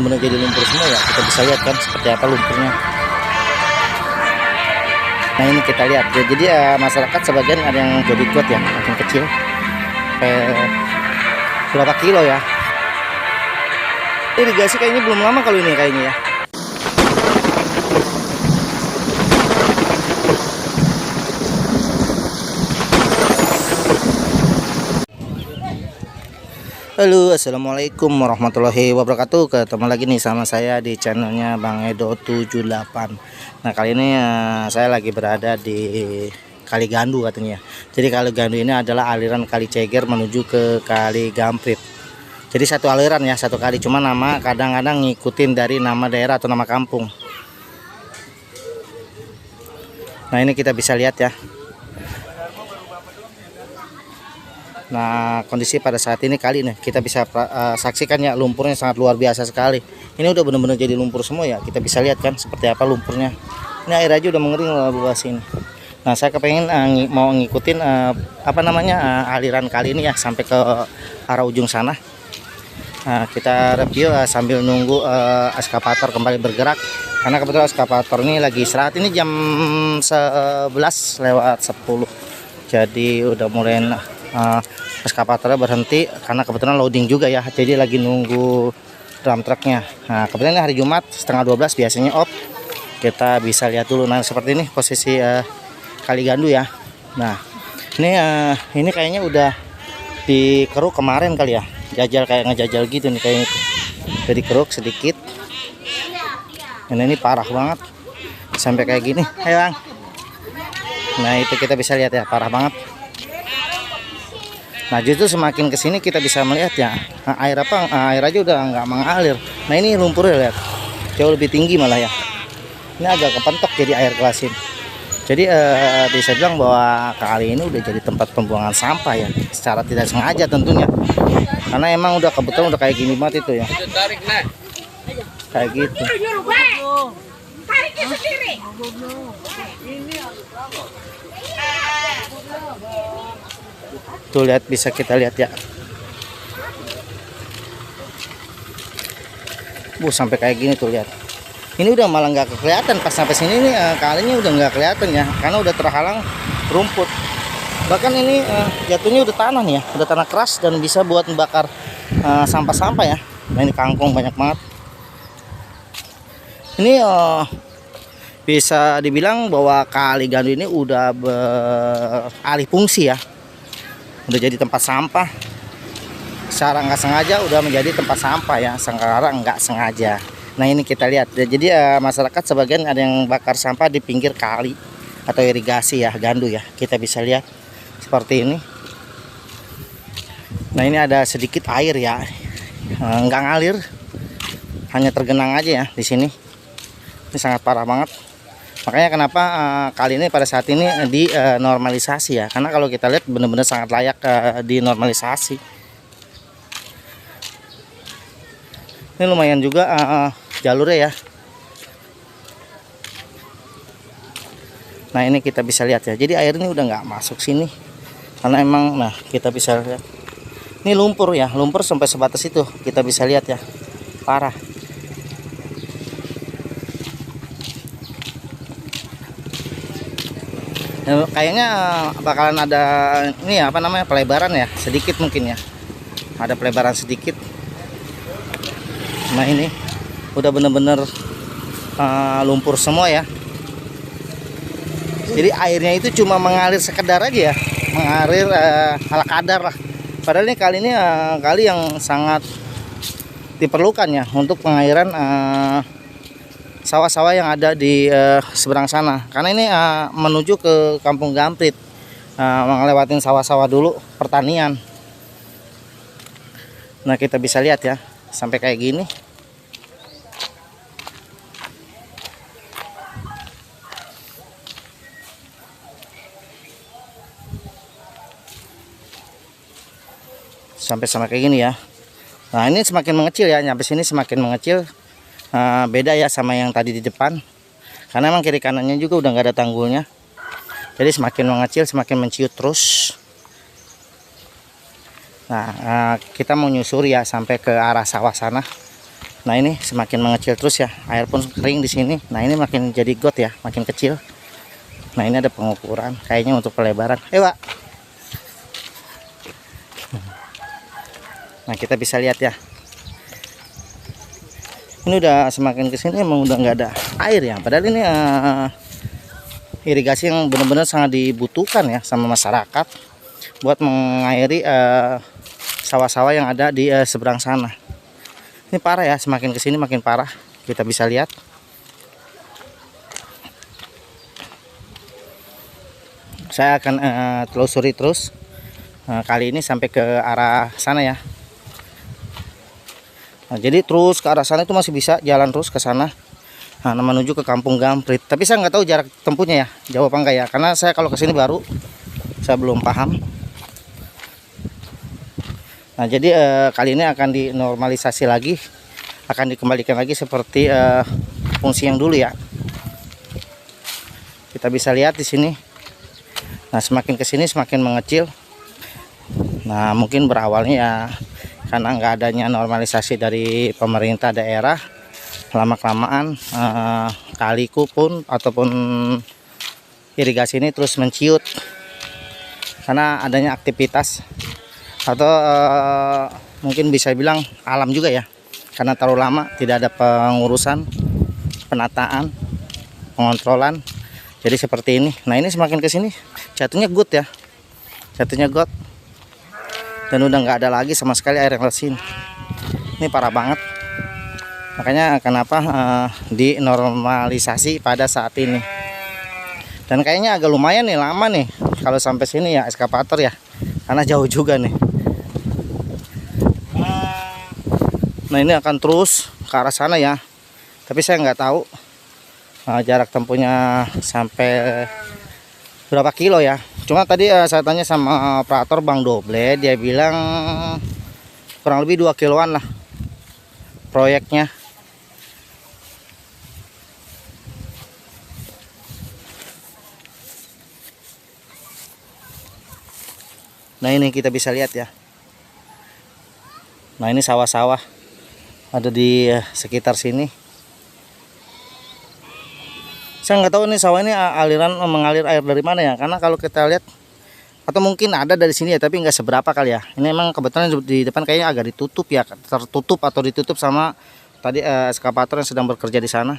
benar-benar jadi lumpur semua ya. Kita bisa lihat kan seperti apa lumpurnya. Nah ini kita lihat ya, jadi masyarakat sebagian ada yang jadi kuat ya, makin kecil berapa kilo ya. Irigasi kayaknya belum lama kalau ini kayaknya ya. Halo, assalamualaikum warahmatullahi wabarakatuh. Ketemu lagi nih sama saya di channelnya Bang Edo 78. Nah kali ini saya lagi berada di Kali Gandu katanya. Jadi Kali Gandu ini adalah aliran Kali Ceger menuju ke Kali Gamprit. Jadi satu aliran ya, satu kali. Cuma nama kadang-kadang ngikutin dari nama daerah atau nama kampung. Nah ini kita bisa lihat ya. Nah kondisi pada saat ini kali nih kita bisa saksikan ya, lumpurnya sangat luar biasa sekali. Ini udah benar-benar jadi lumpur semua ya. Kita bisa lihat kan seperti apa lumpurnya. Ini air aja udah mengering luas ini. Nah saya kepengen mau ngikutin aliran kali ini ya sampai ke arah ujung sana. Nah, kita review sambil nunggu eskavator kembali bergerak. Karena kebetulan eskavator ini lagi istirahat. Ini jam 11:10. Jadi udah mulai eskavatornya berhenti karena kebetulan loading juga ya, jadi lagi nunggu drum truknya. Nah kebetulan hari Jumat setengah 12 biasanya off. Kita bisa lihat dulu. Nah seperti ini posisi Kali Gandu ya. Nah ini kayaknya udah dikeruk kemarin kali ya, jajal kayak ngejajal gitu nih kayaknya itu. Udah dikeruk sedikit. Dan ini parah banget sampai kayak gini. Ayo Bang. Nah itu kita bisa lihat ya, parah banget. Nah justru semakin kesini kita bisa melihat ya, air aja udah nggak mengalir. Nah ini lumpurnya lihat jauh lebih tinggi malah ya. Ini agak kepentok jadi air kelas ini. Jadi bisa bilang bahwa kali ini udah jadi tempat pembuangan sampah ya, secara tidak sengaja tentunya. Karena emang udah kebetulan udah kayak gini banget itu ya. Kayak gitu. Tuh lihat, bisa kita lihat ya. Sampai kayak gini tuh lihat. Ini udah malah nggak kelihatan pas sampai sini nih, kalinya udah nggak kelihatan ya, karena udah terhalang rumput. Bahkan ini jatuhnya udah tanah nih ya, udah tanah keras dan bisa buat membakar sampah-sampah ya. Nah ini kangkung banyak banget. Ini bisa dibilang bahwa Kali Gandu ini udah beralih fungsi ya. Udah jadi tempat sampah. Secara nggak sengaja udah menjadi tempat sampah ya, sekarang nggak sengaja. Nah ini kita lihat. Jadi masyarakat sebagian ada yang bakar sampah di pinggir kali atau irigasi ya, Gandu ya. Kita bisa lihat seperti ini. Nah ini ada sedikit air ya, nggak ngalir, hanya tergenang aja ya di sini. Ini sangat parah banget. Makanya kenapa kali ini pada saat ini dinormalisasi ya, karena kalau kita lihat benar-benar sangat layak dinormalisasi. Ini lumayan juga jalurnya ya. Nah ini kita bisa lihat ya, jadi air ini udah nggak masuk sini karena emang, nah kita bisa lihat ini lumpur ya, lumpur sampai sebatas itu kita bisa lihat ya, parah. Kayaknya bakalan ada ini ya, pelebaran ya, sedikit mungkin ya, ada pelebaran sedikit. Nah ini udah bener-bener lumpur semua ya, jadi airnya itu cuma mengalir sekedar aja ya, mengalir ala kadar lah. Padahal ini kali ini kali yang sangat diperlukan ya untuk pengairan sawah-sawah yang ada di seberang sana, karena ini menuju ke Kampung Gamprit, ngelewatin sawah-sawah dulu pertanian. Nah kita bisa lihat ya sampai kayak gini. Sampai sama kayak gini ya. Nah ini semakin mengecil ya, nyampe sini semakin mengecil. Beda ya sama yang tadi di depan, karena emang kiri kanannya juga udah nggak ada tanggulnya, jadi semakin mengecil, semakin menciut terus. Nah kita mau nyusuri ya sampai ke arah sawah sana. Nah ini semakin mengecil terus ya, air pun kering di sini. Nah ini makin jadi got ya, makin kecil. Nah ini ada pengukuran, kayaknya untuk pelebaran. Pak. Nah kita bisa lihat ya. Ini udah semakin kesini emang udah nggak ada air ya. Padahal ini irigasi yang benar-benar sangat dibutuhkan ya sama masyarakat buat mengairi sawah-sawah yang ada di seberang sana. Ini parah ya, semakin kesini makin parah. Kita bisa lihat. Saya akan telusuri terus kali ini sampai ke arah sana ya. Nah, jadi terus ke arah sana itu masih bisa jalan terus ke sana. Nah, menuju ke Kampung Gamprit. Tapi saya nggak tahu jarak tempuhnya ya, jauh apa enggak ya. Karena saya kalau ke sini baru, saya belum paham. Nah jadi kali ini akan dinormalisasi lagi, akan dikembalikan lagi seperti fungsi yang dulu ya. Kita bisa lihat di sini. Nah semakin kesini semakin mengecil. Nah mungkin berawalnya ya karena nggak adanya normalisasi dari pemerintah daerah, lama kelamaan kaliku pun ataupun irigasi ini terus menciut karena adanya aktivitas. Atau mungkin bisa bilang alam juga ya, karena terlalu lama tidak ada pengurusan, penataan, pengontrolan, jadi seperti ini. Nah ini semakin ke sini jatuhnya got ya, jatuhnya got, dan udah nggak ada lagi sama sekali air yang lesin. Ini parah banget, makanya kenapa dinormalisasi pada saat ini. Dan kayaknya agak lumayan nih, lama nih kalau sampai sini ya eskavator ya, karena jauh juga nih. Nah ini akan terus ke arah sana ya, tapi saya nggak tahu jarak tempuhnya sampai berapa kilo ya. Cuma tadi saya tanya sama operator Bang Doble, dia bilang kurang lebih 2 kiloan lah proyeknya. Nah ini kita bisa lihat ya. Nah ini sawah-sawah ada di sekitar sini. Saya nggak tahu nih sawah ini aliran mengalir air dari mana ya, karena kalau kita lihat atau mungkin ada dari sini ya, tapi nggak seberapa kali ya. Ini emang kebetulan di depan kayaknya agak ditutup ya, tertutup atau ditutup sama tadi eskavator yang sedang bekerja di sana.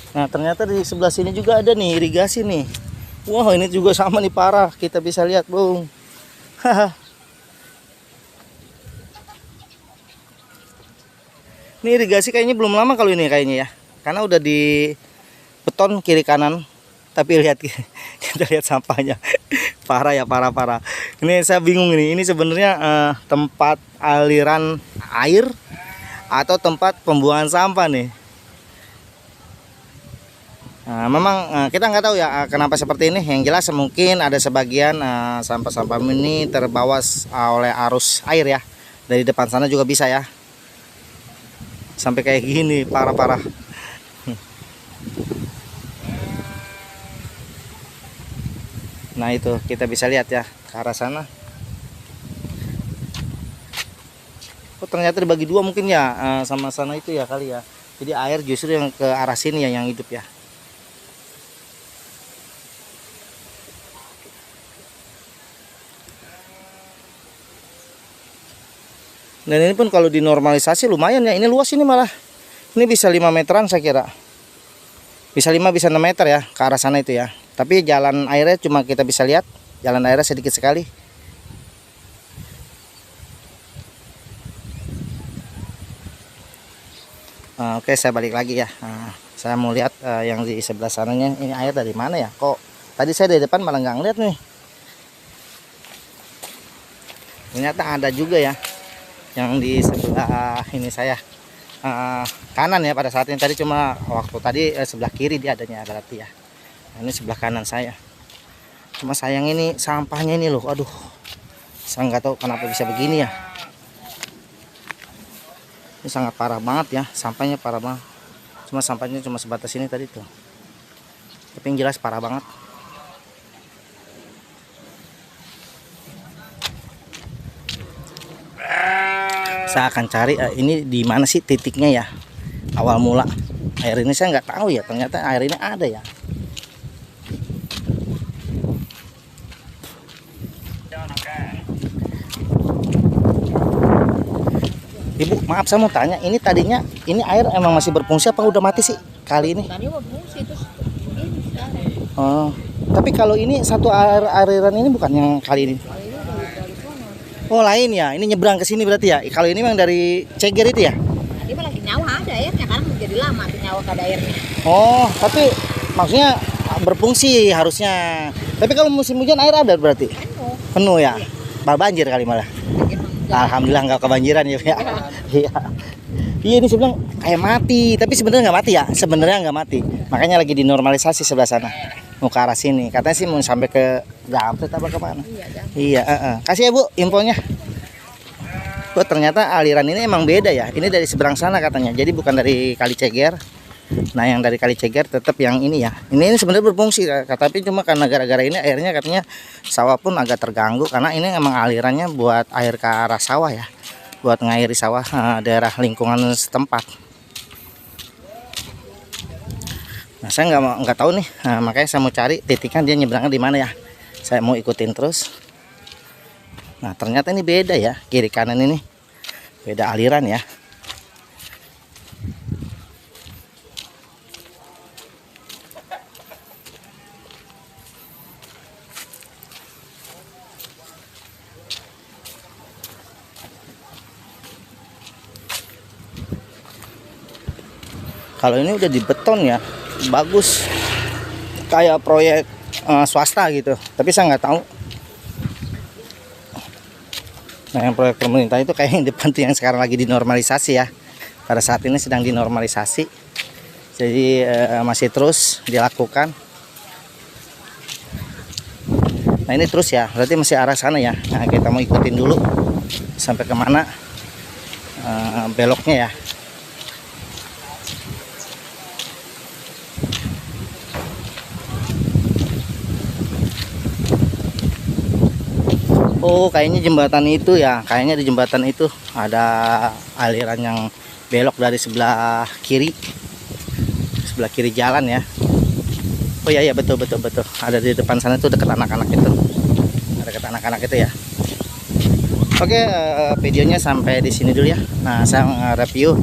Nah ternyata di sebelah sini juga ada nih irigasi nih. Wah ini juga sama nih, parah. Kita bisa lihat Bung. Ini irigasi kayaknya belum lama kalau ini kayaknya ya, karena udah di beton kiri kanan. Tapi lihat kita lihat sampahnya. Parah ya, parah. Ini saya bingung ini sebenarnya tempat aliran air atau tempat pembuangan sampah nih. Nah, memang kita nggak tahu ya kenapa seperti ini. Yang jelas mungkin ada sebagian sampah-sampah ini terbawa oleh arus air ya. Dari depan sana juga bisa ya. Sampai kayak gini, parah. Nah itu kita bisa lihat ya ke arah sana. Oh ternyata dibagi dua mungkin ya, sama sana itu ya kali ya. Jadi air justru yang ke arah sini ya yang hidup ya. Dan ini pun kalau dinormalisasi lumayan ya. Ini luas ini malah. Ini bisa 5 meteran saya kira. Bisa 5 bisa 6 meter ya ke arah sana itu ya. Tapi jalan airnya cuma kita bisa lihat. Jalan airnya sedikit sekali. Oke saya balik lagi ya. Saya mau lihat yang di sebelah sananya. Ini air dari mana ya? Kok tadi saya dari depan malah nggak ngeliat nih. Ternyata ada juga ya. Yang di sebelah ini saya kanan ya pada saat ini. Tadi cuma waktu tadi sebelah kiri dia adanya berarti ya. Nah, ini sebelah kanan saya. Cuma sayang ini sampahnya ini loh, aduh, saya nggak tahu kenapa bisa begini ya. Ini sangat parah banget ya, sampahnya parah banget. Cuma sampahnya cuma sebatas ini tadi tuh, tapi yang jelas parah banget. Saya akan cari ini di mana sih titiknya ya, awal mula air ini. Saya nggak tahu ya, ternyata air ini ada ya. Ibu, maaf saya mau tanya, ini tadinya ini air emang masih berfungsi apa udah mati sih kali ini? Oh, tapi kalau ini satu aliran ini bukan yang kali ini. Oh, lain ya. Ini nyebrang ke sini berarti ya. Kalau ini memang dari Ceger itu ya? Tadi mah lagi nyawa ada airnya, karena menjadi lama tuh nyawa kada airnya. Oh, tapi maksudnya berfungsi harusnya. Tapi kalau musim hujan air ada berarti? Penuh ya? Banjir kali malah. Alhamdulillah nggak kebanjiran ya. Iya. Iya, ini saya bilang kayak mati, tapi sebenarnya nggak mati ya. Sebenarnya nggak mati. Makanya lagi dinormalisasi sebelah sana. Mau ke arah sini. Katanya sih mau sampai ke Gampret apa kemana? Iya. Kasih ya Bu infonya. Oh, ternyata aliran ini emang beda ya. Ini dari seberang sana katanya. Jadi bukan dari Kali Ceger. Nah, yang dari Kali Ceger tetap yang ini ya. Ini sebenarnya berfungsi, tapi cuma karena gara-gara ini airnya katanya sawah pun agak terganggu karena ini emang alirannya buat air ke arah sawah ya. Buat ngairi sawah daerah lingkungan setempat. Nah, saya nggak tahu nih. Nah, makanya saya mau cari titiknya dia nyebrangnya di mana ya. Saya mau ikutin terus. Nah, ternyata ini beda ya, kiri kanan ini beda aliran ya. Kalau ini udah dibeton ya, bagus, kayak proyek swasta gitu. Tapi saya nggak tahu. Nah, yang proyek pemerintah itu kayak yang depan tuh yang sekarang lagi dinormalisasi ya. Pada saat ini sedang dinormalisasi, jadi masih terus dilakukan. Nah, ini terus ya, berarti masih arah sana ya. Nah, kita mau ikutin dulu sampai kemana beloknya ya. Oh, kayaknya jembatan itu ya. Kayaknya di jembatan itu ada aliran yang belok dari sebelah kiri. Sebelah kiri jalan ya. Oh iya, betul. Ada di depan sana tuh dekat anak-anak itu. Dekat anak-anak itu ya. Oke, videonya sampai di sini dulu ya. Nah, saya review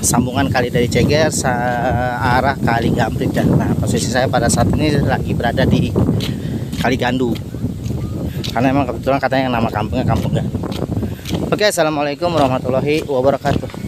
sambungan kali dari Ceger arah Kali Gamprit ya. Nah, posisi saya pada saat ini lagi berada di Kali Gandu. Karena emang kebetulan katanya nama kampungnya Kampung Gandu. Oke, assalamualaikum warahmatullahi wabarakatuh.